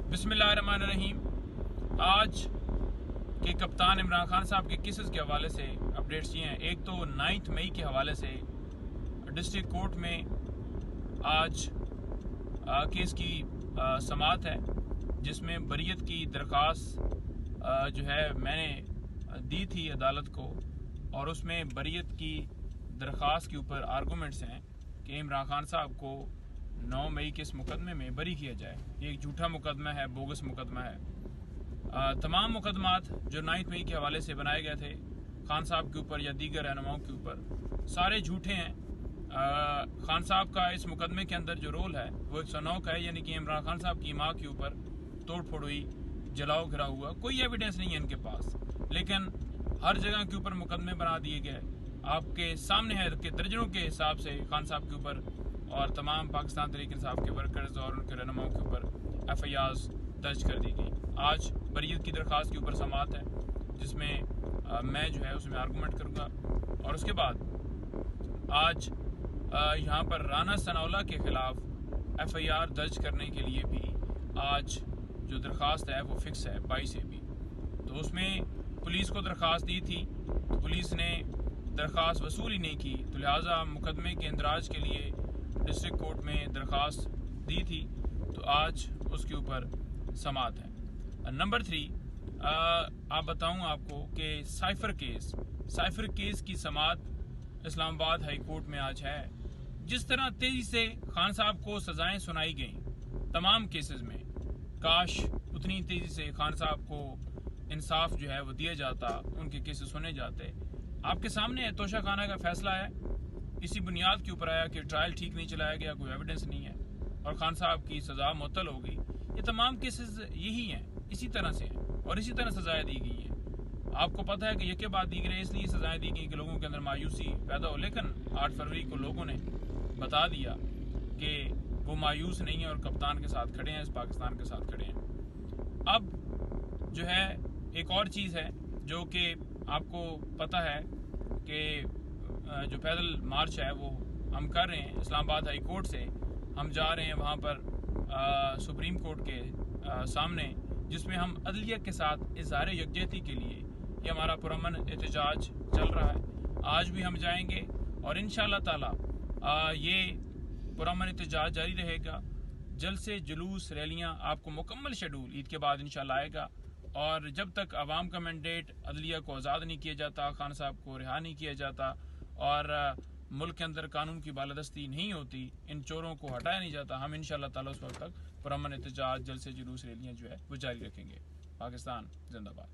बिस्मिल्लाहिर्रहमानिर्रहीम। आज के कप्तान इमरान खान साहब के केसेस के हवाले से अपडेट्स ये हैं। एक तो 9 मई के हवाले से डिस्ट्रिक्ट कोर्ट में आज केस की समाअत है, जिसमें बरीयत की दरख्वास्त जो है मैंने दी थी अदालत को, और उसमें बरीयत की दरख्वास्त के ऊपर आर्गूमेंट्स हैं कि इमरान खान साहब को 9 मई के इस मुकदमे में बरी किया जाए। ये एक झूठा मुकदमा है, बोगस मुकदमा है। तमाम मुकदमात जो 9 मई के हवाले से बनाए गए थे खान साहब के ऊपर या दीगर रहनुमाओं के ऊपर, सारे झूठे हैं। खान साहब का इस मुकदमे के अंदर जो रोल है वो 109 का है, यानी कि इमरान खान साहब की माँ के ऊपर तोड़ फोड़ हुई, जलाओ घिरा हुआ। कोई एविडेंस नहीं है इनके पास, लेकिन हर जगह के ऊपर मुकदमे बना दिए गए। आपके सामने है कि दर्जनों के हिसाब से खान साहब के ऊपर और तमाम पाकिस्तान तहरीक इंसाफ के वर्कर्स और उनके रहनुमाओं के ऊपर FIRs दर्ज कर दी गई। आज बरीयत की दरख्वास्त के ऊपर समाअत है, जिसमें मैं जो है उसमें आर्गूमेंट करूँगा। और उसके बाद आज यहाँ पर राना सनाउल्लाह के खिलाफ FIR दर्ज करने के लिए भी आज जो दरख्वास्त है वो फिक्स है 22 से भी। तो उसमें पुलिस को दरख्वास्त दी थी, तो पुलिस ने दरख्वास्त वसूल ही नहीं की, तो लिहाजा मुकदमे के इंदराज के लिए डिस्ट्रिक्ट कोर्ट में दरख्वास्त दी थी, तो आज उसके ऊपर समाअत है। नंबर 3, आप बताऊं आपको कि साइफर केस की समाअत इस्लामाबाद हाई कोर्ट में आज है। जिस तरह तेजी से खान साहब को सजाएं सुनाई गई तमाम केसेस में, काश उतनी तेजी से खान साहब को इंसाफ जो है वो दिया जाता, उनके केसेस सुने जाते। आपके सामने तोशा खाना का फैसला है, इसी बुनियाद के ऊपर आया कि ट्रायल ठीक नहीं चलाया गया, कोई एविडेंस नहीं है, और खान साहब की सजा मुअत्तल हो गई। ये तमाम केसेस यही हैं, इसी तरह से हैं और इसी तरह सजाएं दी गई हैं। आपको पता है कि यके बाद दी गई, इसलिए सजाएं दी गई कि लोगों के अंदर मायूसी पैदा हो। लेकिन 8 फरवरी को लोगों ने बता दिया कि वो मायूस नहीं है और कप्तान के साथ खड़े हैं, इस पाकिस्तान के साथ खड़े हैं। अब जो है एक और चीज़ है जो कि आपको पता है कि जो पैदल मार्च है वो हम कर रहे हैं इस्लामाबाद हाई कोर्ट से। हम जा रहे हैं वहाँ पर सुप्रीम कोर्ट के सामने, जिसमें हम अदलिया के साथ इज़हार यकजहती के लिए ये हमारा पुरअमन एहतजाज चल रहा है। आज भी हम जाएंगे और इंशाअल्लाह ताला ये पुरअमन एहतजाज जारी रहेगा। जलसे, जुलूस, रैलियाँ, आपको मुकम्मल शेड्यूल ईद के बाद इंशाअल्लाह आएगा। और जब तक आवाम का मैंडेट अदलिया को आज़ाद नहीं किया जाता, खान साहब को रिहा नहीं किया जाता और मुल्क के अंदर कानून की बालादस्ती नहीं होती, इन चोरों को हटाया नहीं जाता, हम इंशाअल्लाह ताला उस वक्त तक पुरअमन एहतजाज, जलसे, जुलूस, रैलियाँ जो है वो जारी रखेंगे। पाकिस्तान जिंदाबाद।